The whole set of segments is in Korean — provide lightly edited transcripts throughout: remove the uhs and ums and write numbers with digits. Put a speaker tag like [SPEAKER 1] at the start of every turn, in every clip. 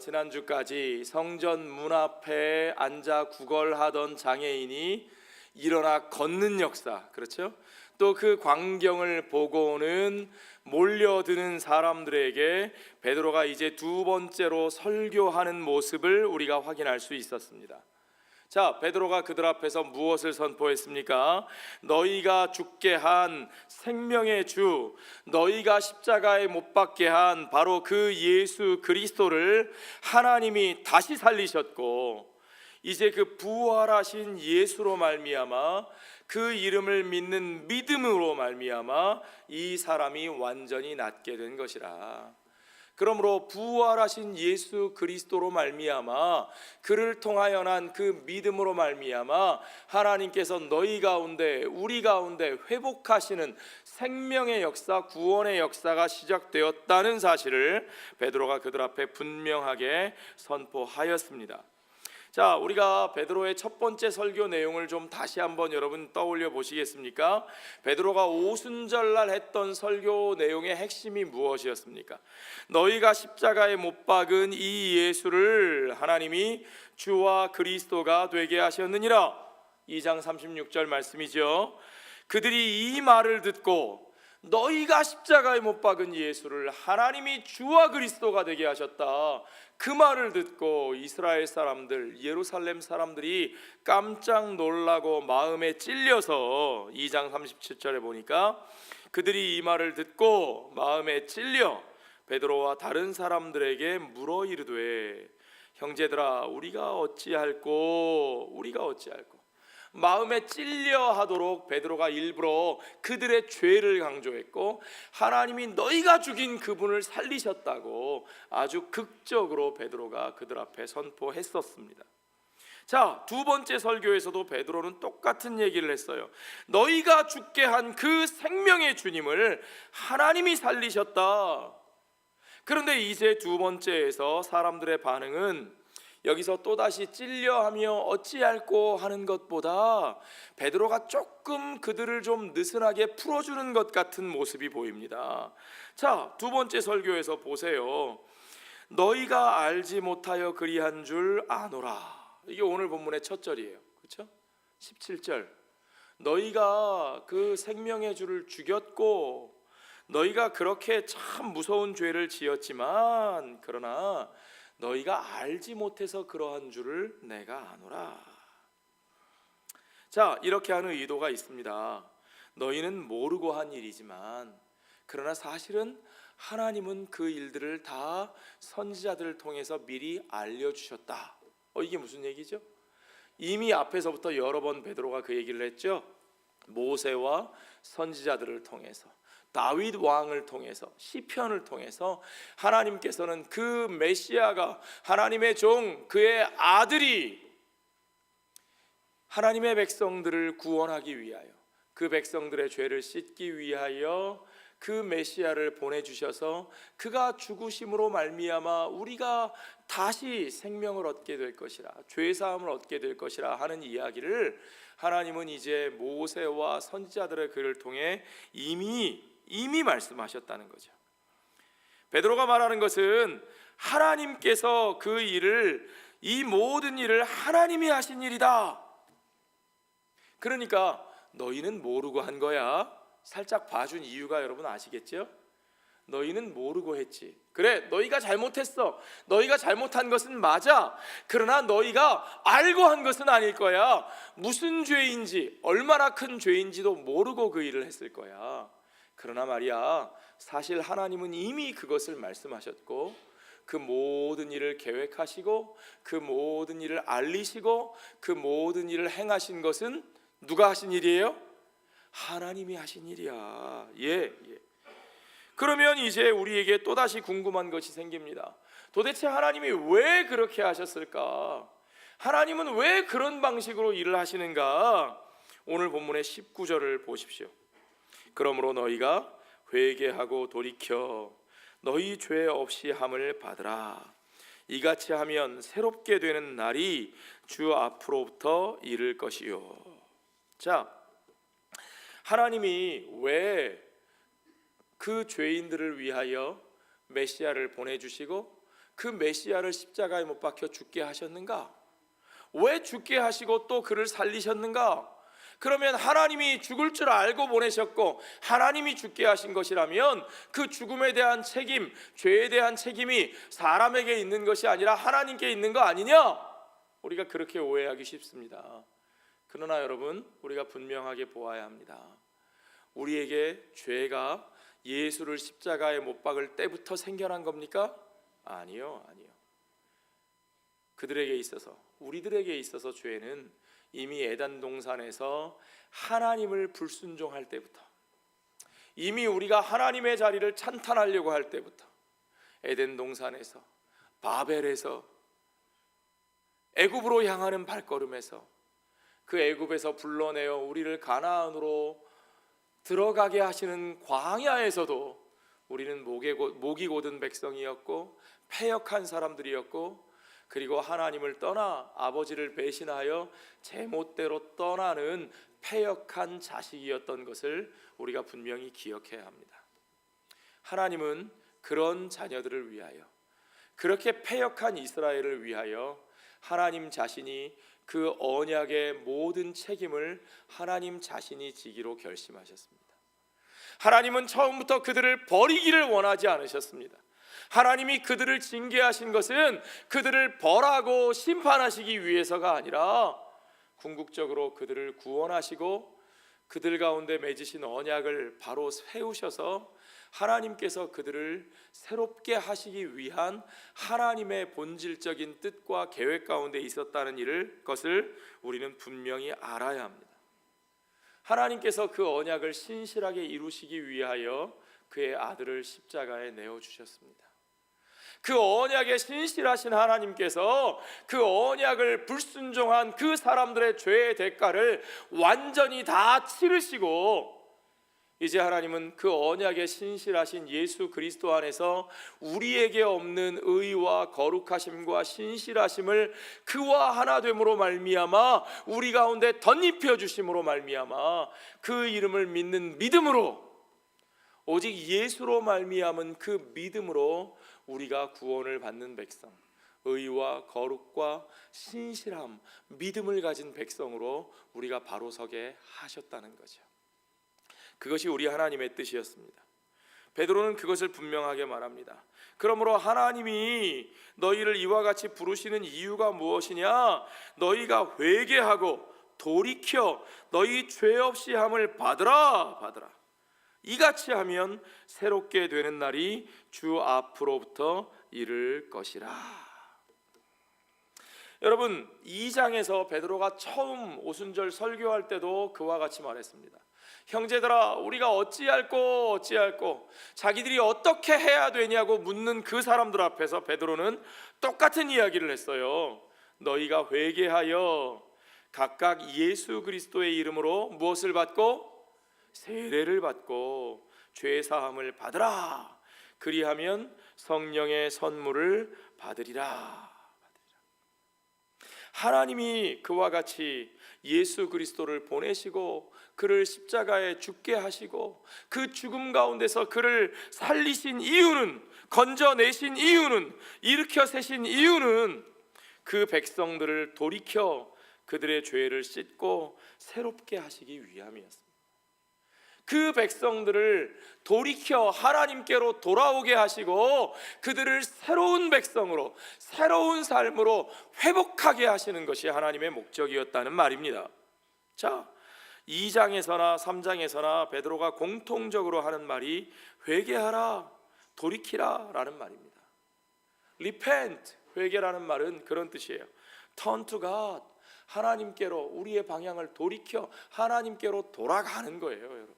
[SPEAKER 1] 지난주까지 성전 문 앞에 앉아 구걸하던 장애인이 일어나 걷는 역사, 그렇죠? 또 그 광경을 보고는 몰려드는 사람들에게 베드로가 이제 두 번째로 설교하는 모습을 우리가 확인할 수 있었습니다. 자, 베드로가 그들 앞에서 무엇을 선포했습니까? 너희가 죽게 한 생명의 주, 너희가 십자가에 못 박게 한 바로 그 예수 그리스도를 하나님이 다시 살리셨고, 이제 그 부활하신 예수로 말미암아 그 이름을 믿는 믿음으로 말미암아 이 사람이 완전히 낫게 된 것이라. 그러므로 부활하신 예수 그리스도로 말미암아 그를 통하여 난 그 믿음으로 말미암아 하나님께서 너희 가운데 우리 가운데 회복하시는 생명의 역사, 구원의 역사가 시작되었다는 사실을 베드로가 그들 앞에 분명하게 선포하였습니다. 자, 우리가 베드로의 첫 번째 설교 내용을 좀 다시 한번 여러분 떠올려 보시겠습니까? 베드로가 오순절날 했던 설교 내용의 핵심이 무엇이었습니까? 너희가 십자가에 못 박은 이 예수를 하나님이 주와 그리스도가 되게 하셨느니라. 2장 36절 말씀이죠. 그들이 이 말을 듣고 너희가 십자가에 못 박은 예수를 하나님이 주와 그리스도가 되게 하셨다, 그 말을 듣고 이스라엘 사람들, 예루살렘 사람들이 깜짝 놀라고 마음에 찔려서 2장 37절에 보니까 그들이 이 말을 듣고 마음에 찔려 베드로와 다른 사람들에게 물어 이르되 형제들아 우리가 어찌할꼬. 마음에 찔려 하도록 베드로가 일부러 그들의 죄를 강조했고 하나님이 너희가 죽인 그분을 살리셨다고 아주 극적으로 베드로가 그들 앞에 선포했었습니다. 자, 두 번째 설교에서도 베드로는 똑같은 얘기를 했어요. 너희가 죽게 한 그 생명의 주님을 하나님이 살리셨다. 그런데 이제 두 번째에서 사람들의 반응은 여기서 또다시 찔려하며 어찌할꼬 하는 것보다 베드로가 조금 그들을 좀 느슨하게 풀어주는 것 같은 모습이 보입니다. 자, 두 번째 설교에서 보세요. 너희가 알지 못하여 그리한 줄 아노라. 이게 오늘 본문의 첫 절이에요. 그렇죠? 17절. 너희가 그 생명의 주를 죽였고 너희가 그렇게 참 무서운 죄를 지었지만 그러나 너희가 알지 못해서 그러한 줄을 내가 아노라. 자, 이렇게 하는 의도가 있습니다. 너희는 모르고 한 일이지만 그러나 사실은 하나님은 그 일들을 다 선지자들을 통해서 미리 알려주셨다. 이게 무슨 얘기죠? 이미 앞에서부터 여러 번 베드로가 그 얘기를 했죠. 모세와 선지자들을 통해서, 다윗 왕을 통해서, 시편을 통해서 하나님께서는 그 메시아가 하나님의 종, 그의 아들이 하나님의 백성들을 구원하기 위하여, 그 백성들의 죄를 씻기 위하여 그 메시아를 보내주셔서 그가 죽으심으로 말미암아 우리가 다시 생명을 얻게 될 것이라, 죄사함을 얻게 될 것이라 하는 이야기를 하나님은 이제 모세와 선지자들의 글을 통해 이미 말씀하셨다는 거죠. 베드로가 말하는 것은 하나님께서 그 일을, 이 모든 일을 하나님이 하신 일이다. 그러니까 너희는 모르고 한 거야. 살짝 봐준 이유가 여러분 아시겠죠? 너희는 모르고 했지. 그래, 너희가 잘못했어. 너희가 잘못한 것은 맞아. 그러나 너희가 알고 한 것은 아닐 거야. 무슨 죄인지, 얼마나 큰 죄인지도 모르고 그 일을 했을 거야. 그러나 말이야, 사실 하나님은 이미 그것을 말씀하셨고 그 모든 일을 계획하시고 그 모든 일을 알리시고 그 모든 일을 행하신 것은 누가 하신 일이에요? 하나님이 하신 일이야. 예. 그러면 이제 우리에게 또다시 궁금한 것이 생깁니다. 도대체 하나님이 왜 그렇게 하셨을까? 하나님은 왜 그런 방식으로 일을 하시는가? 오늘 본문의 19절을 보십시오. 그러므로 너희가 회개하고 돌이켜 너희 죄 없이 함을 받으라. 이같이 하면 새롭게 되는 날이 주 앞으로부터 이를 것이요. 자, 하나님이 왜 그 죄인들을 위하여 메시아를 보내주시고 그 메시아를 십자가에 못 박혀 죽게 하셨는가? 왜 죽게 하시고 또 그를 살리셨는가? 그러면 하나님이 죽을 줄 알고 보내셨고 하나님이 죽게 하신 것이라면 그 죽음에 대한 책임, 죄에 대한 책임이 사람에게 있는 것이 아니라 하나님께 있는 거 아니냐? 우리가 그렇게 오해하기 쉽습니다. 그러나 여러분, 우리가 분명하게 보아야 합니다. 우리에게 죄가 예수를 십자가에 못 박을 때부터 생겨난 겁니까? 아니요. 그들에게 있어서, 우리들에게 있어서 죄는 이미 에덴 동산에서 하나님을 불순종할 때부터, 이미 우리가 하나님의 자리를 찬탄하려고 할 때부터, 에덴 동산에서, 바벨에서, 애굽으로 향하는 발걸음에서, 그 애굽에서 불러내어 우리를 가나안으로 들어가게 하시는 광야에서도 우리는 목이 곧은 백성이었고 패역한 사람들이었고, 그리고 하나님을 떠나 아버지를 배신하여 제멋대로 떠나는 패역한 자식이었던 것을 우리가 분명히 기억해야 합니다. 하나님은 그런 자녀들을 위하여, 그렇게 패역한 이스라엘을 위하여 하나님 자신이 그 언약의 모든 책임을 하나님 자신이 지기로 결심하셨습니다. 하나님은 처음부터 그들을 버리기를 원하지 않으셨습니다. 하나님이 그들을 징계하신 것은 그들을 벌하고 심판하시기 위해서가 아니라 궁극적으로 그들을 구원하시고 그들 가운데 맺으신 언약을 바로 세우셔서 하나님께서 그들을 새롭게 하시기 위한 하나님의 본질적인 뜻과 계획 가운데 있었다는 것을 우리는 분명히 알아야 합니다. 하나님께서 그 언약을 신실하게 이루시기 위하여 그의 아들을 십자가에 내어주셨습니다. 그 언약에 신실하신 하나님께서 그 언약을 불순종한 그 사람들의 죄의 대가를 완전히 다 치르시고, 이제 하나님은 그 언약에 신실하신 예수 그리스도 안에서 우리에게 없는 의와 거룩하심과 신실하심을 그와 하나됨으로 말미암아 우리 가운데 덧입혀 주심으로 말미암아 그 이름을 믿는 믿음으로, 오직 예수로 말미암은 그 믿음으로 우리가 구원을 받는 백성, 의와 거룩과 신실함, 믿음을 가진 백성으로 우리가 바로 서게 하셨다는 거죠. 그것이 우리 하나님의 뜻이었습니다. 베드로는 그것을 분명하게 말합니다. 그러므로 하나님이 너희를 이와 같이 부르시는 이유가 무엇이냐? 너희가 회개하고 돌이켜 너희 죄 없이 함을 받으라. 이같이 하면 새롭게 되는 날이 주 앞으로부터 이를 것이라. 여러분, 2장에서 베드로가 처음 오순절 설교할 때도 그와 같이 말했습니다. 형제들아, 우리가 어찌할꼬 자기들이 어떻게 해야 되냐고 묻는 그 사람들 앞에서 베드로는 똑같은 이야기를 했어요. 너희가 회개하여 각각 예수 그리스도의 이름으로 무엇을 받고? 세례를 받고 죄 사함을 받으라. 그리하면 성령의 선물을 받으리라. 하나님이 그와 같이 예수 그리스도를 보내시고 그를 십자가에 죽게 하시고 그 죽음 가운데서 그를 살리신 이유는, 건져내신 이유는, 일으켜 세신 이유는 그 백성들을 돌이켜 그들의 죄를 씻고 새롭게 하시기 위함이었습니다. 그 백성들을 돌이켜 하나님께로 돌아오게 하시고 그들을 새로운 백성으로, 새로운 삶으로 회복하게 하시는 것이 하나님의 목적이었다는 말입니다. 자, 2장에서나 3장에서나 베드로가 공통적으로 하는 말이 회개하라, 돌이키라 라는 말입니다. repent, 회개라는 말은 그런 뜻이에요. turn to God, 하나님께로 우리의 방향을 돌이켜 하나님께로 돌아가는 거예요. 여러분,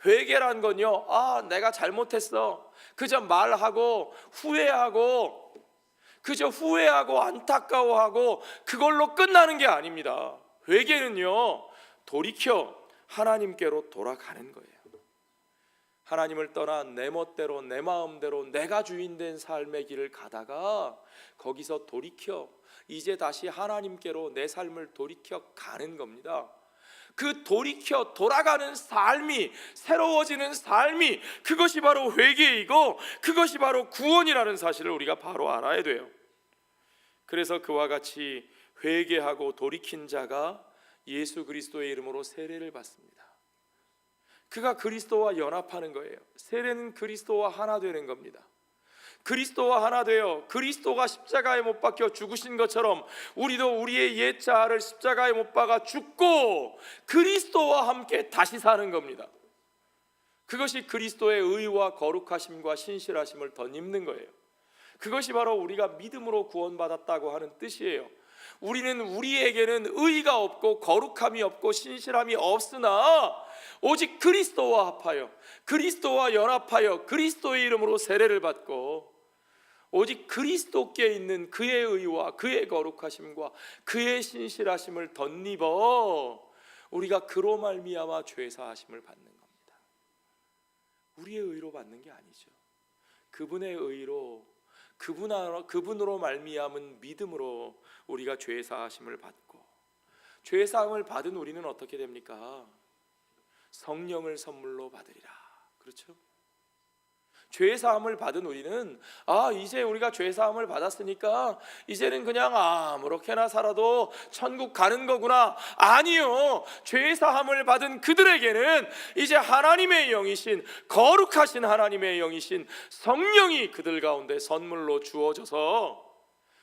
[SPEAKER 1] 회개란 건요, 내가 잘못했어, 그저 말하고 후회하고, 그저 후회하고 안타까워하고 그걸로 끝나는 게 아닙니다. 회개는요, 돌이켜 하나님께로 돌아가는 거예요. 하나님을 떠나 내 멋대로 내 마음대로 내가 주인된 삶의 길을 가다가 거기서 돌이켜 이제 다시 하나님께로 내 삶을 돌이켜 가는 겁니다. 그 돌이켜 돌아가는 삶이, 새로워지는 삶이, 그것이 바로 회개이고 그것이 바로 구원이라는 사실을 우리가 바로 알아야 돼요. 그래서 그와 같이 회개하고 돌이킨 자가 예수 그리스도의 이름으로 세례를 받습니다. 그가 그리스도와 연합하는 거예요. 세례는 그리스도와 하나 되는 겁니다. 그리스도와 하나 되어 그리스도가 십자가에 못 박혀 죽으신 것처럼 우리도 우리의 옛 자아를 십자가에 못 박아 죽고 그리스도와 함께 다시 사는 겁니다. 그것이 그리스도의 의와 거룩하심과 신실하심을 덧입는 거예요. 그것이 바로 우리가 믿음으로 구원받았다고 하는 뜻이에요. 우리에게는 의가 없고 거룩함이 없고 신실함이 없으나 오직 그리스도와 합하여 그리스도와 연합하여 그리스도의 이름으로 세례를 받고 오직 그리스도께 있는 그의 의와 그의 거룩하심과 그의 신실하심을 덧입어 우리가 그로 말미암아 죄 사하심을 받는 겁니다. 우리의 의로 받는 게 아니죠. 그분의 의로 그분으로 말미암은 믿음으로 우리가 죄 사하심을 받고, 죄 사함을 받은 우리는 어떻게 됩니까? 성령을 선물로 받으리라. 그렇죠? 죄 사함을 받은 우리는 이제 우리가 죄 사함을 받았으니까 이제는 그냥 아무렇게나 살아도 천국 가는 거구나. 아니요. 죄 사함을 받은 그들에게는 이제 하나님의 영이신, 거룩하신 하나님의 영이신 성령이 그들 가운데 선물로 주어져서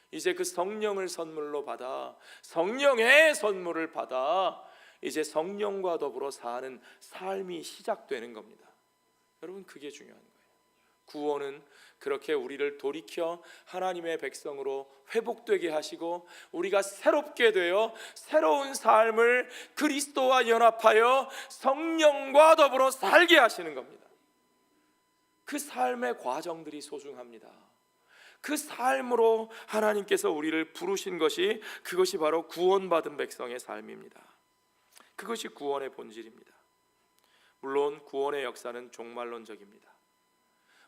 [SPEAKER 1] 이제 그 성령을 선물로 받아, 성령의 선물을 받아 이제 성령과 더불어 사는 삶이 시작되는 겁니다. 여러분, 그게 중요한 거예요. 구원은 그렇게 우리를 돌이켜 하나님의 백성으로 회복되게 하시고 우리가 새롭게 되어 새로운 삶을 그리스도와 연합하여 성령과 더불어 살게 하시는 겁니다. 그 삶의 과정들이 소중합니다. 그 삶으로 하나님께서 우리를 부르신 것이, 그것이 바로 구원받은 백성의 삶입니다. 그것이 구원의 본질입니다. 물론 구원의 역사는 종말론적입니다.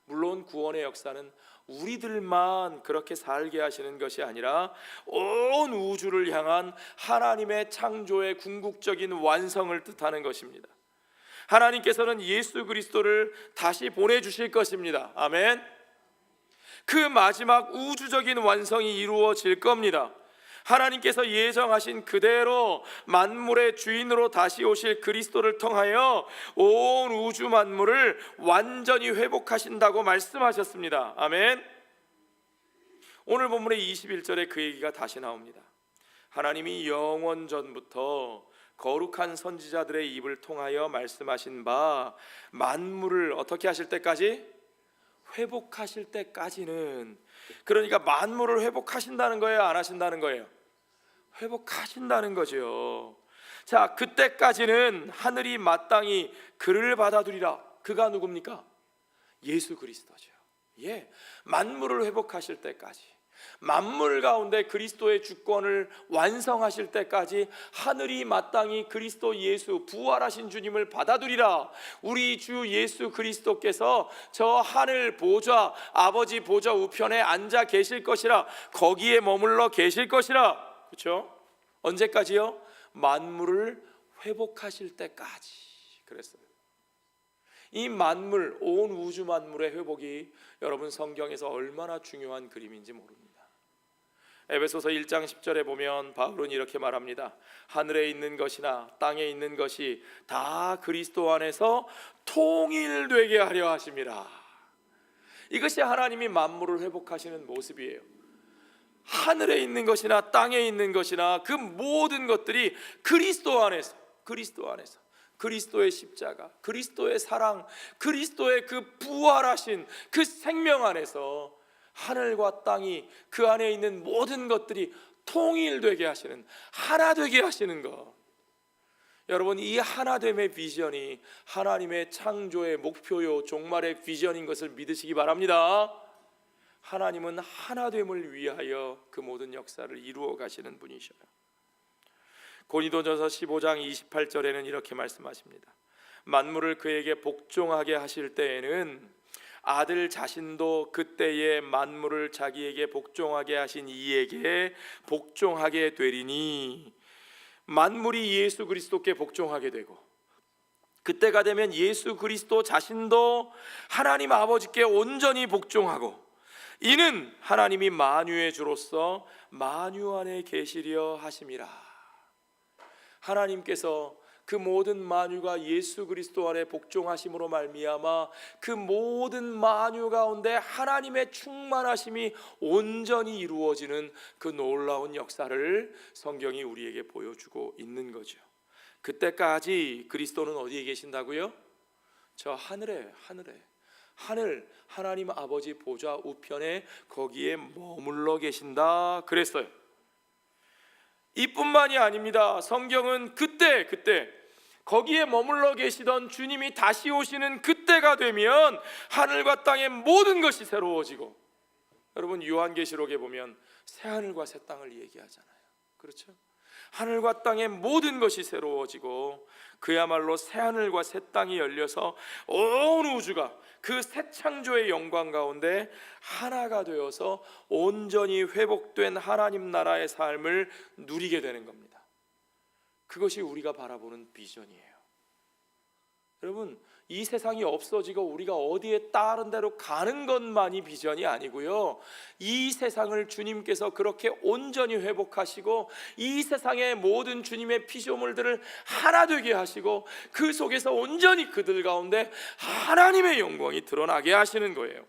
[SPEAKER 1] 물론 구원의 역사는 우리들만 그렇게 살게 하시는 것이 아니라 온 우주를 향한 하나님의 창조의 궁극적인 완성을 뜻하는 것입니다. 하나님께서는 예수 그리스도를 다시 보내주실 것입니다. 아멘. 그 마지막 우주적인 완성이 이루어질 겁니다. 하나님께서 예정하신 그대로 만물의 주인으로 다시 오실 그리스도를 통하여 온 우주 만물을 완전히 회복하신다고 말씀하셨습니다. 아멘. 오늘 본문의 21절에 그 얘기가 다시 나옵니다. 하나님이 영원 전부터 거룩한 선지자들의 입을 통하여 말씀하신 바 만물을 어떻게 하실 때까지? 회복하실 때까지는, 그러니까 만물을 회복하신다는 거예요, 안 하신다는 거예요? 회복하신다는 거죠. 자, 그때까지는 하늘이 마땅히 그를 받아들이라. 그가 누굽니까? 예수 그리스도죠. 만물을 회복하실 때까지, 만물 가운데 그리스도의 주권을 완성하실 때까지 하늘이 마땅히 그리스도 예수, 부활하신 주님을 받아들이라. 우리 주 예수 그리스도께서 저 하늘 보좌, 아버지 보좌 우편에 앉아 계실 것이라, 거기에 머물러 계실 것이라. 그렇죠? 언제까지요? 만물을 회복하실 때까지 그랬어요. 이 만물, 온 우주 만물의 회복이 여러분 성경에서 얼마나 중요한 그림인지 모릅니다. 에베소서 1장 10절에 보면 바울은 이렇게 말합니다. 하늘에 있는 것이나 땅에 있는 것이 다 그리스도 안에서 통일되게 하려 하심이라. 이것이 하나님이 만물을 회복하시는 모습이에요. 하늘에 있는 것이나 땅에 있는 것이나 그 모든 것들이 그리스도 안에서 그리스도의 십자가, 그리스도의 사랑, 그리스도의 그 부활하신 그 생명 안에서 하늘과 땅이, 그 안에 있는 모든 것들이 통일되게 하시는, 하나 되게 하시는 것. 여러분, 이 하나됨의 비전이 하나님의 창조의 목표요 종말의 비전인 것을 믿으시기 바랍니다. 하나님은 하나됨을 위하여 그 모든 역사를 이루어 가시는 분이셔요. 고린도전서 15장 28절에는 이렇게 말씀하십니다. 만물을 그에게 복종하게 하실 때에는 아들 자신도 그때에 만물을 자기에게 복종하게 하신 이에게 복종하게 되리니 만물이 예수 그리스도께 복종하게 되고, 그때가 되면 예수 그리스도 자신도 하나님 아버지께 온전히 복종하고, 이는 하나님이 만유의 주로서 만유 안에 계시려 하심이라. 하나님께서 그 모든 만유가 예수 그리스도 안에 복종하심으로 말미암아 그 모든 만유 가운데 하나님의 충만하심이 온전히 이루어지는 그 놀라운 역사를 성경이 우리에게 보여주고 있는 거죠. 그때까지 그리스도는 어디에 계신다고요? 저 하늘 하나님 아버지 보좌 우편에 거기에 머물러 계신다 그랬어요. 이뿐만이 아닙니다. 성경은 그때 거기에 머물러 계시던 주님이 다시 오시는 그때가 되면 하늘과 땅의 모든 것이 새로워지고, 여러분 요한계시록에 보면 새하늘과 새 땅을 얘기하잖아요. 그렇죠? 하늘과 땅의 모든 것이 새로워지고 그야말로 새하늘과 새 땅이 열려서 온 우주가 그 새 창조의 영광 가운데 하나가 되어서 온전히 회복된 하나님 나라의 삶을 누리게 되는 겁니다. 그것이 우리가 바라보는 비전이에요. 여러분, 이 세상이 없어지고 우리가 어디에 다른 데로 가는 것만이 비전이 아니고요, 이 세상을 주님께서 그렇게 온전히 회복하시고 이 세상의 모든 주님의 피조물들을 하나 되게 하시고 그 속에서 온전히 그들 가운데 하나님의 영광이 드러나게 하시는 거예요.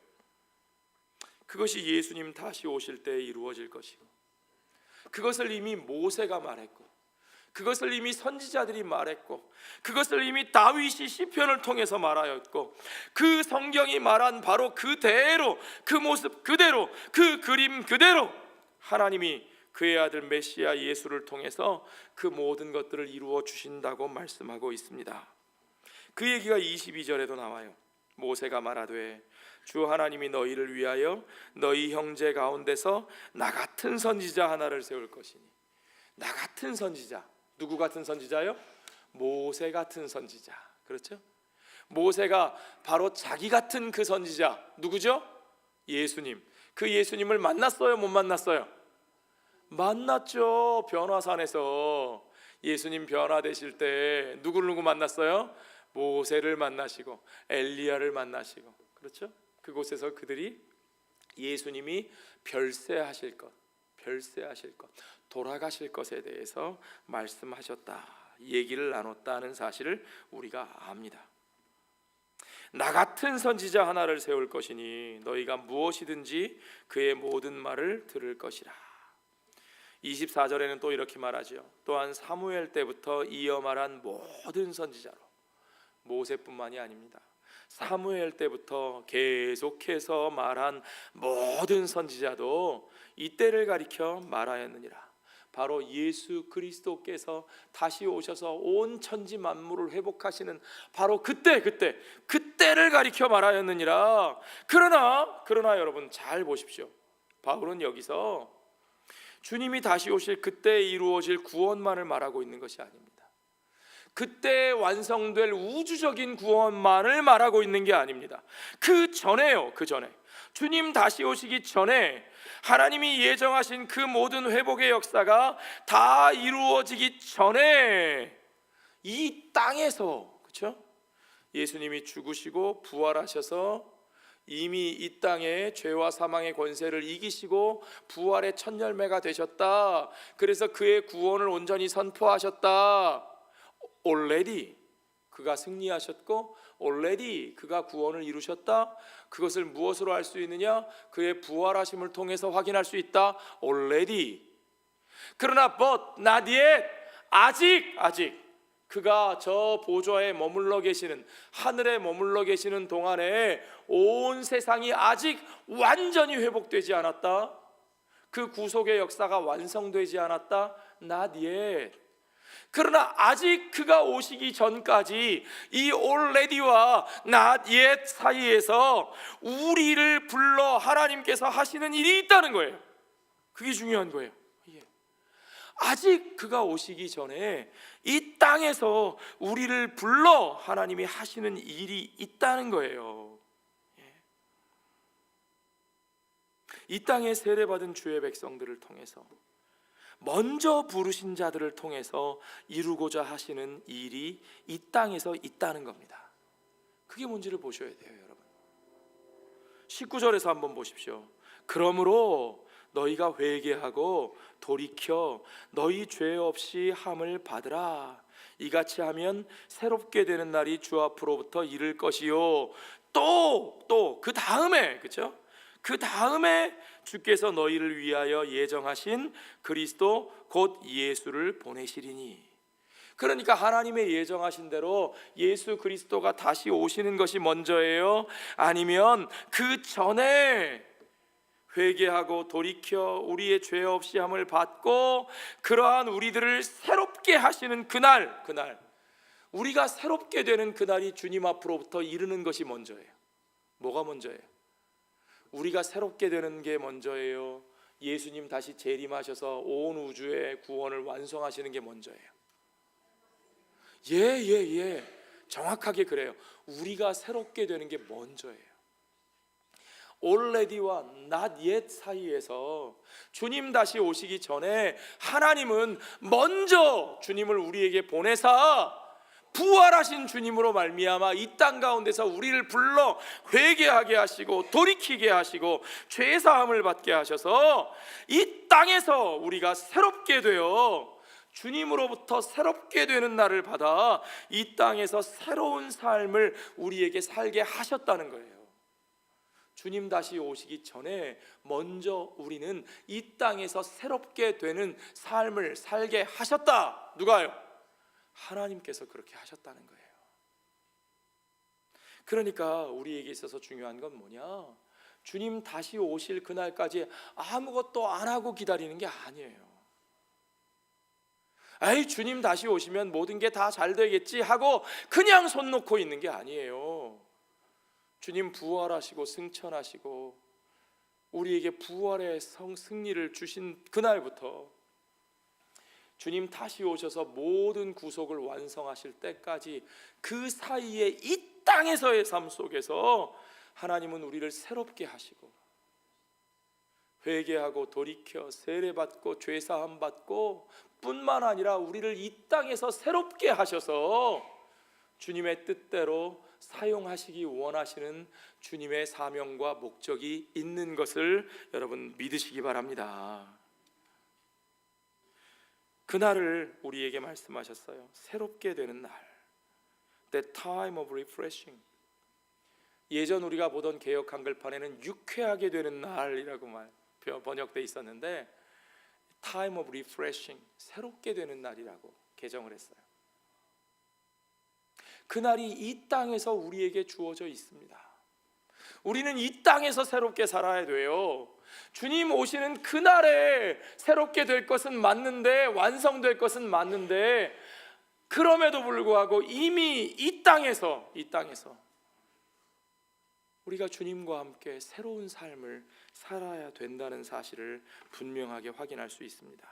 [SPEAKER 1] 그것이 예수님 다시 오실 때 이루어질 것이고, 그것을 이미 모세가 말했고, 그것을 이미 선지자들이 말했고, 그것을 이미 다윗이 시편을 통해서 말하였고, 그 성경이 말한 바로 그대로, 그 모습 그대로, 그 그림 그대로 하나님이 그의 아들 메시아 예수를 통해서 그 모든 것들을 이루어 주신다고 말씀하고 있습니다. 그 얘기가 22절에도 나와요. 모세가 말하되 주 하나님이 너희를 위하여 너희 형제 가운데서 나 같은 선지자 하나를 세울 것이니. 나 같은 선지자, 누구 같은 선지자요? 모세 같은 선지자. 그렇죠? 모세가 바로 자기 같은 그 선지자, 누구죠? 예수님. 그 예수님을 만났어요? 못 만났어요? 만났죠. 변화산에서 예수님 변화되실 때 누구 만났어요? 모세를 만나시고 엘리야를 만나시고, 그렇죠? 그곳에서 그들이 예수님이 별세하실 것, 돌아가실 것에 대해서 말씀하셨다, 얘기를 나눴다는 사실을 우리가 압니다. 나 같은 선지자 하나를 세울 것이니 너희가 무엇이든지 그의 모든 말을 들을 것이라. 24절에는 또 이렇게 말하죠. 또한 사무엘 때부터 이어 말한 모든 선지자로, 모세뿐만이 아닙니다. 사무엘 때부터 계속해서 말한 모든 선지자도 이때를 가리켜 말하였느니라. 바로 예수 그리스도께서 다시 오셔서 온 천지 만물을 회복하시는 바로 그때를 가리켜 말하였느니라. 그러나 여러분 잘 보십시오. 바울은 여기서 주님이 다시 오실 그때 이루어질 구원만을 말하고 있는 것이 아닙니다. 그때 완성될 우주적인 구원만을 말하고 있는 게 아닙니다. 그 전에 주님 다시 오시기 전에 하나님이 예정하신 그 모든 회복의 역사가 다 이루어지기 전에 이 땅에서, 그렇죠? 예수님이 죽으시고 부활하셔서 이미 이 땅에 죄와 사망의 권세를 이기시고 부활의 첫 열매가 되셨다. 그래서 그의 구원을 온전히 선포하셨다. already 그가 승리하셨고 already 그가 구원을 이루셨다. 그것을 무엇으로 알 수 있느냐? 그의 부활하심을 통해서 확인할 수 있다. already. 그러나 but not yet, 아직 그가 저 보좌에 머물러 계시는, 하늘에 머물러 계시는 동안에 온 세상이 아직 완전히 회복되지 않았다. 그 구속의 역사가 완성되지 않았다. not yet. 그러나 아직 그가 오시기 전까지 이 already와 not yet 사이에서 우리를 불러 하나님께서 하시는 일이 있다는 거예요. 그게 중요한 거예요. 아직 그가 오시기 전에 이 땅에서 우리를 불러 하나님이 하시는 일이 있다는 거예요. 이 땅에 세례받은 주의 백성들을 통해서 먼저 부르신 자들을 통해서 이루고자 하시는 일이 이 땅에서 있다는 겁니다. 그게 뭔지를 보셔야 돼요, 여러분. 19절에서 한번 보십시오. 그러므로 너희가 회개하고 돌이켜 너희 죄 없이 함을 받으라. 이같이 하면 새롭게 되는 날이 주 앞으로부터 이를 것이요. 또 그 다음에, 그렇죠? 그 다음에 주께서 너희를 위하여 예정하신 그리스도 곧 예수를 보내시리니. 그러니까 하나님의 예정하신 대로 예수 그리스도가 다시 오시는 것이 먼저예요? 아니면 그 전에 회개하고 돌이켜 우리의 죄 없이 함을 받고 그러한 우리들을 새롭게 하시는 그날, 우리가 새롭게 되는 그날이 주님 앞으로부터 이르는 것이 먼저예요. 뭐가 먼저예요? 우리가 새롭게 되는 게 먼저예요? 예수님 다시 재림하셔서 온 우주의 구원을 완성하시는 게 먼저예요? 예. 정확하게 그래요. 우리가 새롭게 되는 게 먼저예요. already와 not yet 사이에서 주님 다시 오시기 전에 하나님은 먼저 주님을 우리에게 보내사 부활하신 주님으로 말미암아 이 땅 가운데서 우리를 불러 회개하게 하시고 돌이키게 하시고 죄 사함을 받게 하셔서 이 땅에서 우리가 새롭게 되어 주님으로부터 새롭게 되는 날을 받아 이 땅에서 새로운 삶을 우리에게 살게 하셨다는 거예요. 주님 다시 오시기 전에 먼저 우리는 이 땅에서 새롭게 되는 삶을 살게 하셨다. 누가요? 하나님께서 그렇게 하셨다는 거예요. 그러니까 우리에게 있어서 중요한 건 뭐냐? 주님 다시 오실 그날까지 아무것도 안 하고 기다리는 게 아니에요. 아이, 주님 다시 오시면 모든 게 다 잘 되겠지 하고 그냥 손 놓고 있는 게 아니에요. 주님 부활하시고 승천하시고 우리에게 부활의 승리를 주신 그날부터 주님 다시 오셔서 모든 구속을 완성하실 때까지 그 사이에 이 땅에서의 삶 속에서 하나님은 우리를 새롭게 하시고 회개하고 돌이켜 세례받고 죄사함 받고 뿐만 아니라 우리를 이 땅에서 새롭게 하셔서 주님의 뜻대로 사용하시기 원하시는 주님의 사명과 목적이 있는 것을 여러분 믿으시기 바랍니다. 그날을 우리에게 말씀하셨어요. 새롭게 되는 날, The time of refreshing. 예전 우리가 보던 개역 한글판에는 유쾌하게 되는 날이라고 번역돼 있었는데 Time of refreshing, 새롭게 되는 날이라고 개정을 했어요. 그날이 이 땅에서 우리에게 주어져 있습니다. 우리는 이 땅에서 새롭게 살아야 돼요. 주님 오시는 그날에 새롭게 될 것은 맞는데, 완성될 것은 맞는데, 그럼에도 불구하고 이미 이 땅에서 우리가 주님과 함께 새로운 삶을 살아야 된다는 사실을 분명하게 확인할 수 있습니다.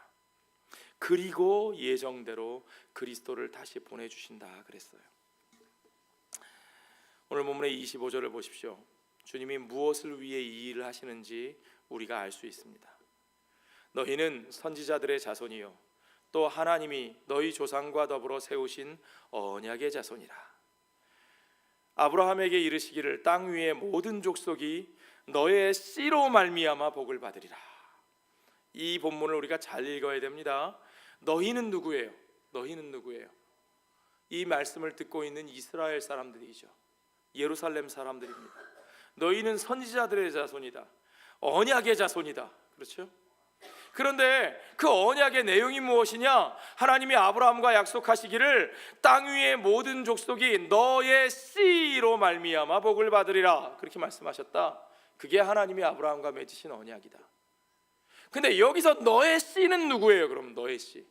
[SPEAKER 1] 그리고 예정대로 그리스도를 다시 보내주신다 그랬어요. 오늘 본문의 25절을 보십시오. 주님이 무엇을 위해 이 일을 하시는지 우리가 알 수 있습니다. 너희는 선지자들의 자손이요 또 하나님이 너희 조상과 더불어 세우신 언약의 자손이라. 아브라함에게 이르시기를 땅 위의 모든 족속이 너의 씨로 말미암아 복을 받으리라. 이 본문을 우리가 잘 읽어야 됩니다. 너희는 누구예요? 이 말씀을 듣고 있는 이스라엘 사람들이죠. 예루살렘 사람들입니다. 너희는 선지자들의 자손이다. 언약의 자손이다. 그렇죠? 그런데 그 언약의 내용이 무엇이냐? 하나님이 아브라함과 약속하시기를 땅 위의 모든 족속이 너의 씨로 말미암아 복을 받으리라. 그렇게 말씀하셨다. 그게 하나님이 아브라함과 맺으신 언약이다. 근데 여기서 너의 씨는 누구예요? 그럼 너의 씨,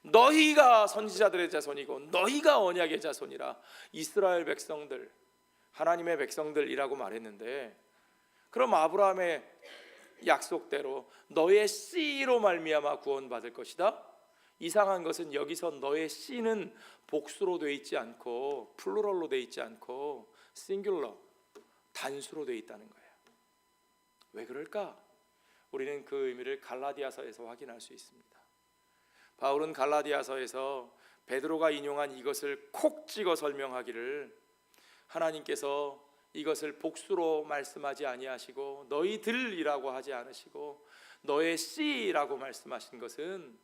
[SPEAKER 1] 너희가 선지자들의 자손이고 너희가 언약의 자손이라. 이스라엘 백성들, 하나님의 백성들이라고 말했는데, 그럼 아브라함의 약속대로 너의 씨로 말미암아 구원받을 것이다. 이상한 것은 여기서 너의 씨는 복수로 되어 있지 않고 플루럴로 되어 있지 않고 싱귤러, 단수로 되어 있다는 거예요. 왜 그럴까? 우리는 그 의미를 갈라디아서에서 확인할 수 있습니다. 바울은 갈라디아서에서 베드로가 인용한 이것을 콕 찍어 설명하기를, 하나님께서 이것을 복수로 말씀하지 아니하시고 너희들이라고 하지 않으시고 너의 씨라고 말씀하신 것은,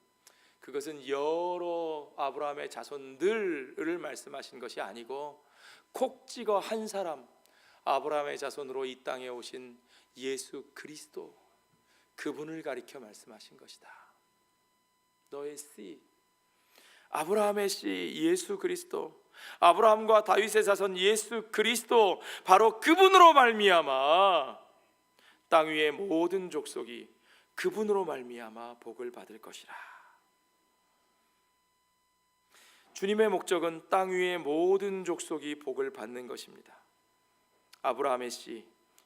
[SPEAKER 1] 그것은 여러 아브라함의 자손들을 말씀하신 것이 아니고 콕 찍어 한 사람, 아브라함의 자손으로 이 땅에 오신 예수 그리스도, 그분을 가리켜 말씀하신 것이다. 너의 씨, 아브라함의 씨 예수 그리스도, 아브라함과 다윗의 자손 예수 그리스도, 바로 그분으로 말미암아 땅 위의 모든 족속이 그분으로 말미암아 복을 받을 것이라. 주님의 목적은 땅 위의 모든 족속이 복을 받는 것입니다. 아브라함의 씨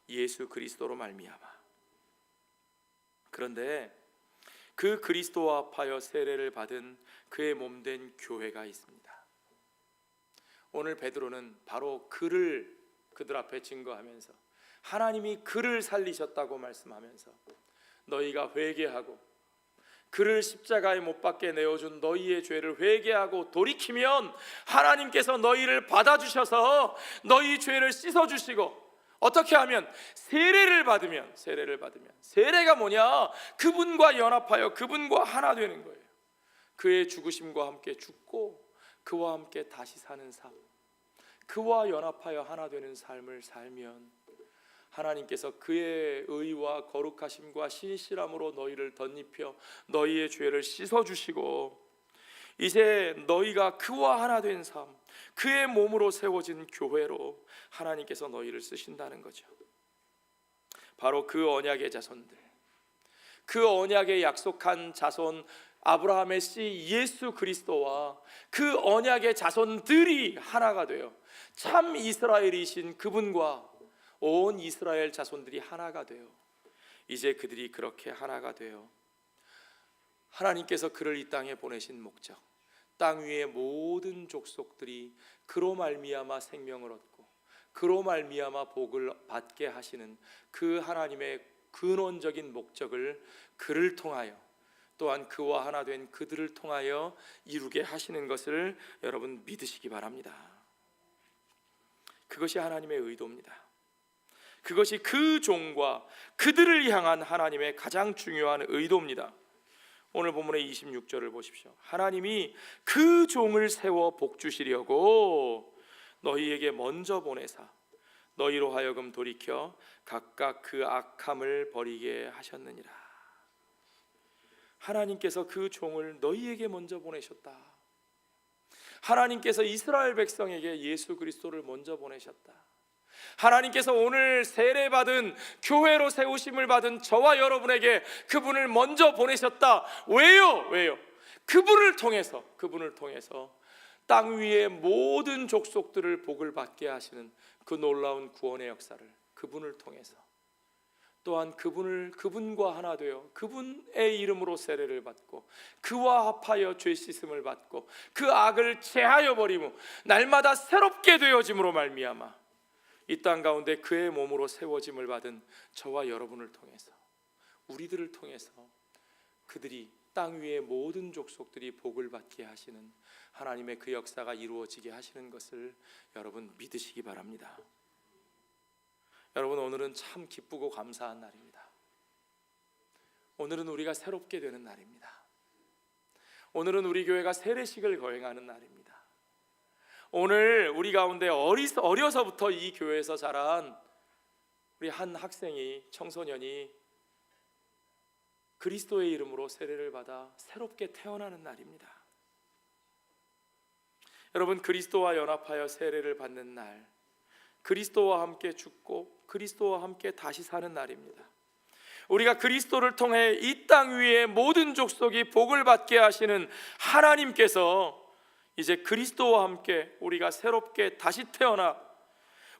[SPEAKER 1] 예수 그리스도로 말미암아. 그런데 그 그리스도와 합하여 세례를 받은 그의 몸된 교회가 있습니다. 오늘 베드로는 바로 그를 그들 앞에 증거하면서 하나님이 그를 살리셨다고 말씀하면서 너희가 회개하고 그를 십자가에 못 박게 내어준 너희의 죄를 회개하고 돌이키면 하나님께서 너희를 받아주셔서 너희 죄를 씻어주시고, 어떻게 하면 세례를 받으면, 세례가 뭐냐? 그분과 연합하여 그분과 하나 되는 거예요. 그의 죽으심과 함께 죽고 그와 함께 다시 사는 삶, 그와 연합하여 하나 되는 삶을 살면 하나님께서 그의 의와 거룩하심과 신실함으로 너희를 덧입혀 너희의 죄를 씻어주시고, 이제 너희가 그와 하나 된 삶, 그의 몸으로 세워진 교회로 하나님께서 너희를 쓰신다는 거죠. 바로 그 언약의 자손들, 그 언약의 약속한 자손 아브라함의 씨 예수 그리스도와 그 언약의 자손들이 하나가 되어 참 이스라엘이신 그분과 온 이스라엘 자손들이 하나가 되어, 이제 그들이 그렇게 하나가 되어 하나님께서 그를 이 땅에 보내신 목적, 땅 위의 모든 족속들이 그로 말미암아 생명을 얻고 그로 말미암아 복을 받게 하시는 그 하나님의 근원적인 목적을 그를 통하여, 또한 그와 하나 된 그들을 통하여 이루게 하시는 것을 여러분 믿으시기 바랍니다. 그것이 하나님의 의도입니다. 그것이 그 종과 그들을 향한 하나님의 가장 중요한 의도입니다. 오늘 본문의 26절을 보십시오. 하나님이 그 종을 세워 복 주시려고 너희에게 먼저 보내사 너희로 하여금 돌이켜 각각 그 악함을 버리게 하셨느니라. 하나님께서 그 종을 너희에게 먼저 보내셨다. 하나님께서 이스라엘 백성에게 예수 그리스도를 먼저 보내셨다. 하나님께서 오늘 세례받은 교회로 세우심을 받은 저와 여러분에게 그분을 먼저 보내셨다. 왜요? 그분을 통해서 땅 위의 모든 족속들을 복을 받게 하시는 그 놀라운 구원의 역사를 그분을 통해서, 또한 그분과 하나 되어 그분의 이름으로 세례를 받고 그와 합하여 죄 씻음을 받고 그 악을 제하여 버리고 날마다 새롭게 되어짐으로 말미암아 이 땅 가운데 그의 몸으로 세워짐을 받은 저와 여러분을 통해서, 우리들을 통해서 그들이 땅 위의 모든 족속들이 복을 받게 하시는 하나님의 그 역사가 이루어지게 하시는 것을 여러분 믿으시기 바랍니다. 여러분, 오늘은 참 기쁘고 감사한 날입니다. 오늘은 우리가 새롭게 되는 날입니다. 오늘은 우리 교회가 세례식을 거행하는 날입니다. 오늘 우리 가운데 어려서부터 이 교회에서 자란 우리 한 학생이, 청소년이 그리스도의 이름으로 세례를 받아 새롭게 태어나는 날입니다. 여러분, 그리스도와 연합하여 세례를 받는 날, 그리스도와 함께 죽고 그리스도와 함께 다시 사는 날입니다. 우리가 그리스도를 통해 이 땅 위의 모든 족속이 복을 받게 하시는 하나님께서 이제 그리스도와 함께 우리가 새롭게 다시 태어나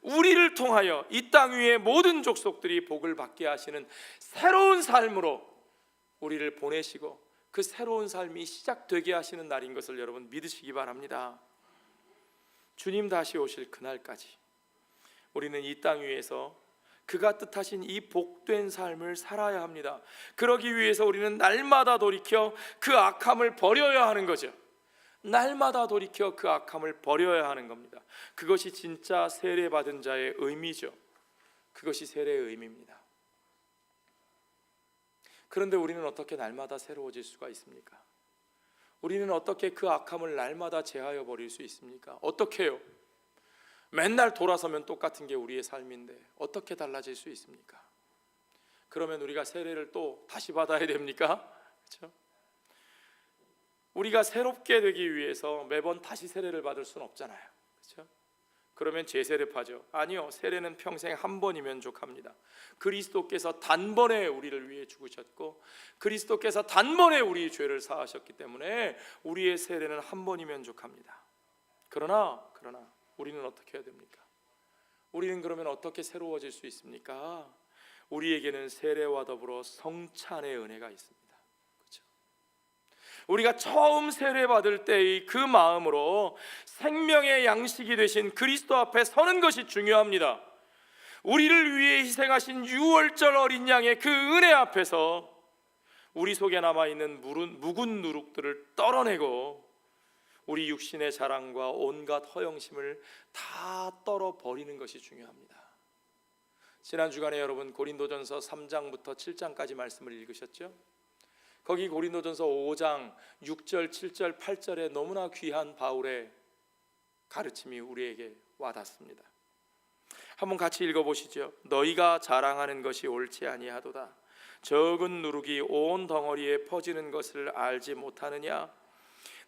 [SPEAKER 1] 우리를 통하여 이 땅 위의 모든 족속들이 복을 받게 하시는 새로운 삶으로 우리를 보내시고 그 새로운 삶이 시작되게 하시는 날인 것을 여러분 믿으시기 바랍니다. 주님 다시 오실 그날까지 우리는 이 땅 위에서 그가 뜻하신 이 복된 삶을 살아야 합니다. 그러기 위해서 우리는 날마다 돌이켜 그 악함을 버려야 하는 거죠. 날마다 돌이켜 그 악함을 버려야 하는 겁니다. 그것이 진짜 세례받은 자의 의미죠. 그것이 세례의 의미입니다. 그런데 우리는 어떻게 날마다 새로워질 수가 있습니까? 우리는 어떻게 그 악함을 날마다 제하여 버릴 수 있습니까? 어떻게 해요? 맨날 돌아서면 똑같은 게 우리의 삶인데 어떻게 달라질 수 있습니까? 그러면 우리가 세례를 또 다시 받아야 됩니까? 그렇죠? 우리가 새롭게 되기 위해서 매번 다시 세례를 받을 수는 없잖아요. 그렇죠? 그러면 재세례파죠. 아니요, 세례는 평생 한 번이면 족합니다. 그리스도께서 단번에 우리를 위해 죽으셨고 그리스도께서 단번에 우리의 죄를 사하셨기 때문에 우리의 세례는 한 번이면 족합니다. 그러나 우리는 어떻게 해야 됩니까? 우리는 그러면 어떻게 새로워질 수 있습니까? 우리에게는 세례와 더불어 성찬의 은혜가 있습니다. 그렇죠? 우리가 처음 세례받을 때의 그 마음으로 생명의 양식이 되신 그리스도 앞에 서는 것이 중요합니다. 우리를 위해 희생하신 유월절 어린 양의 그 은혜 앞에서 우리 속에 남아있는 묵은 누룩들을 떨어내고 우리 육신의 자랑과 온갖 허영심을 다 떨어버리는 것이 중요합니다. 지난 주간에 여러분 고린도전서 3장부터 7장까지 말씀을 읽으셨죠? 거기 고린도전서 5장 6절, 7절, 8절에 너무나 귀한 바울의 가르침이 우리에게 와닿습니다. 한번 같이 읽어보시죠. 너희가 자랑하는 것이 옳지 아니하도다. 적은 누룩이 온 덩어리에 퍼지는 것을 알지 못하느냐?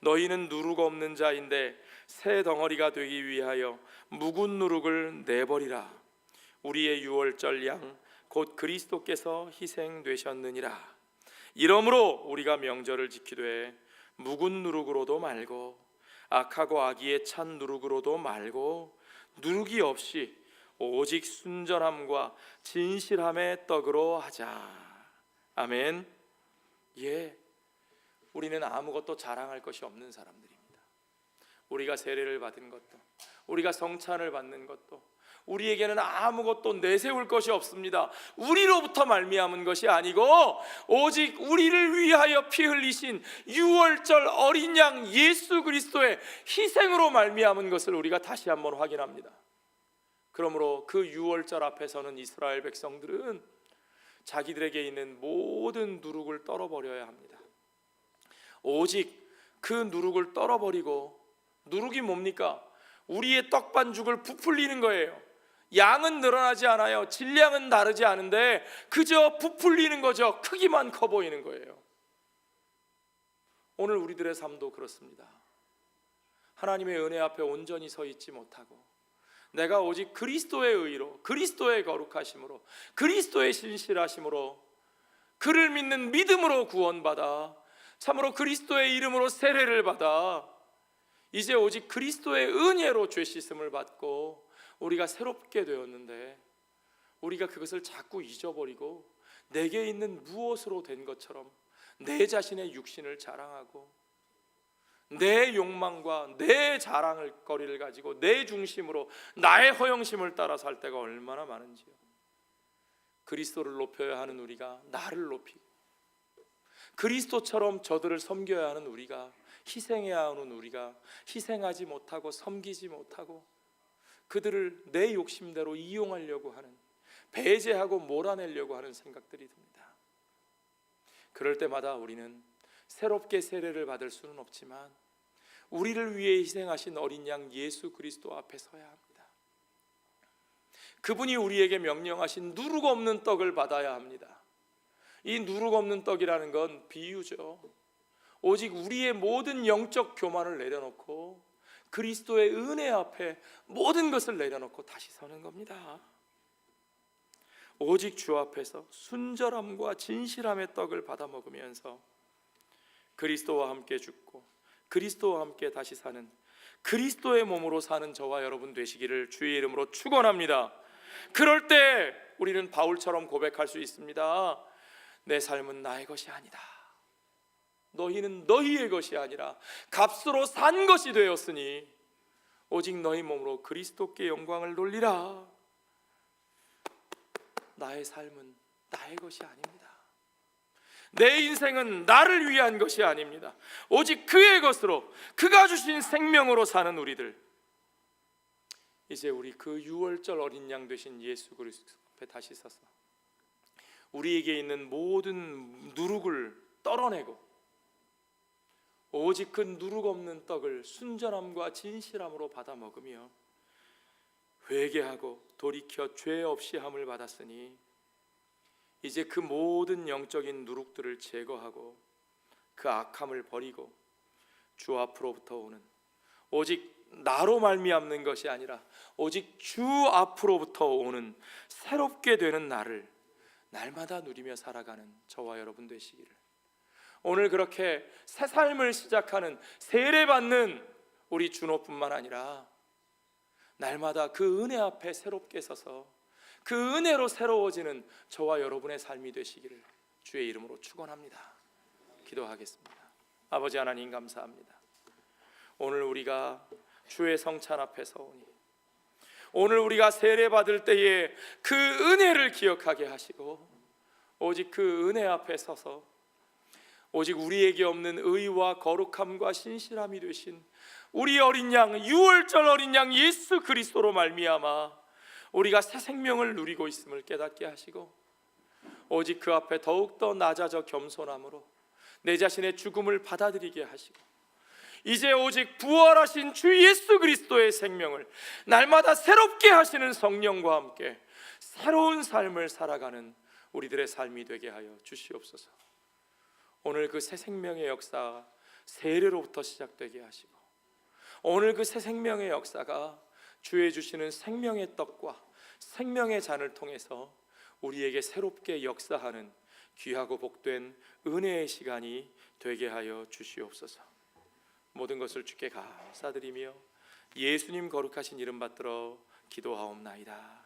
[SPEAKER 1] 너희는 누룩 없는 자인데 새 덩어리가 되기 위하여 묵은 누룩을 내버리라. 우리의 유월절 양 곧 그리스도께서 희생되셨느니라. 이러므로 우리가 명절을 지키되 묵은 누룩으로도 말고 악하고 악의에 찬 누룩으로도 말고 누룩이 없이 오직 순전함과 진실함의 떡으로 하자. 아멘. 예, 우리는 아무것도 자랑할 것이 없는 사람들입니다. 우리가 세례를 받은 것도 우리가 성찬을 받는 것도 우리에게는 아무것도 내세울 것이 없습니다. 우리로부터 말미암은 것이 아니고 오직 우리를 위하여 피 흘리신 유월절 어린 양 예수 그리스도의 희생으로 말미암은 것을 우리가 다시 한번 확인합니다. 그러므로 그 유월절 앞에 서는 이스라엘 백성들은 자기들에게 있는 모든 누룩을 떨어버려야 합니다. 오직 그 누룩을 떨어버리고, 누룩이 뭡니까? 우리의 떡반죽을 부풀리는 거예요. 양은 늘어나지 않아요. 질량은 다르지 않은데 그저 부풀리는 거죠. 크기만 커 보이는 거예요. 오늘 우리들의 삶도 그렇습니다. 하나님의 은혜 앞에 온전히 서 있지 못하고 내가 오직 그리스도의 의로, 그리스도의 거룩하심으로, 그리스도의 신실하심으로, 그를 믿는 믿음으로 구원받아 참으로 그리스도의 이름으로 세례를 받아 이제 오직 그리스도의 은혜로 죄 씻음을 받고 우리가 새롭게 되었는데 우리가 그것을 자꾸 잊어버리고 내게 있는 무엇으로 된 것처럼 내 자신의 육신을 자랑하고 내 욕망과 내 자랑을 거리를 가지고 내 중심으로 나의 허영심을 따라 살 때가 얼마나 많은지요. 그리스도를 높여야 하는 우리가 나를 높이고 그리스도처럼 저들을 섬겨야 하는 우리가, 희생해야 하는 우리가 희생하지 못하고 섬기지 못하고 그들을 내 욕심대로 이용하려고 하는, 배제하고 몰아내려고 하는 생각들이 듭니다. 그럴 때마다 우리는 새롭게 세례를 받을 수는 없지만 우리를 위해 희생하신 어린 양 예수 그리스도 앞에 서야 합니다. 그분이 우리에게 명령하신 누룩 없는 떡을 받아야 합니다. 이 누룩 없는 떡이라는 건 비유죠. 오직 우리의 모든 영적 교만을 내려놓고 그리스도의 은혜 앞에 모든 것을 내려놓고 다시 서는 겁니다. 오직 주 앞에서 순절함과 진실함의 떡을 받아 먹으면서 그리스도와 함께 죽고 그리스도와 함께 다시 사는 그리스도의 몸으로 사는 저와 여러분 되시기를 주의 이름으로 축원합니다. 그럴 때 우리는 바울처럼 고백할 수 있습니다. 내 삶은 나의 것이 아니다. 너희는 너희의 것이 아니라 값으로 산 것이 되었으니 오직 너희 몸으로 그리스도께 영광을 돌리라. 나의 삶은 나의 것이 아닙니다. 내 인생은 나를 위한 것이 아닙니다. 오직 그의 것으로, 그가 주신 생명으로 사는 우리들, 이제 우리 그 유월절 어린 양 되신 예수 그리스도 앞에 다시 서서 우리에게 있는 모든 누룩을 떨어내고 오직 그 누룩 없는 떡을 순전함과 진실함으로 받아 먹으며 회개하고 돌이켜 죄 없이 함을 받았으니 이제 그 모든 영적인 누룩들을 제거하고 그 악함을 버리고 주 앞으로부터 오는, 오직 나로 말미암는 것이 아니라 오직 주 앞으로부터 오는 새롭게 되는 나를 날마다 누리며 살아가는 저와 여러분 되시기를, 오늘 그렇게 새 삶을 시작하는, 세례받는 우리 준호뿐만 아니라 날마다 그 은혜 앞에 새롭게 서서 그 은혜로 새로워지는 저와 여러분의 삶이 되시기를 주의 이름으로 축원합니다. 기도하겠습니다. 아버지 하나님 감사합니다. 오늘 우리가 주의 성찬 앞에 서오니 오늘 우리가 세례받을 때에 그 은혜를 기억하게 하시고 오직 그 은혜 앞에 서서 오직 우리에게 없는 의와 거룩함과 신실함이 되신 우리 어린 양, 유월절 어린 양 예수 그리스도로 말미암아 우리가 새 생명을 누리고 있음을 깨닫게 하시고 오직 그 앞에 더욱더 낮아져 겸손함으로 내 자신의 죽음을 받아들이게 하시고 이제 오직 부활하신 주 예수 그리스도의 생명을 날마다 새롭게 하시는 성령과 함께 새로운 삶을 살아가는 우리들의 삶이 되게 하여 주시옵소서. 오늘 그 새 생명의 역사 세례로부터 시작되게 하시고 오늘 그 새 생명의 역사가 주의 주시는 생명의 떡과 생명의 잔을 통해서 우리에게 새롭게 역사하는 귀하고 복된 은혜의 시간이 되게 하여 주시옵소서. 모든 것을 주께 감사드리며 예수님 거룩하신 이름 받들어 기도하옵나이다.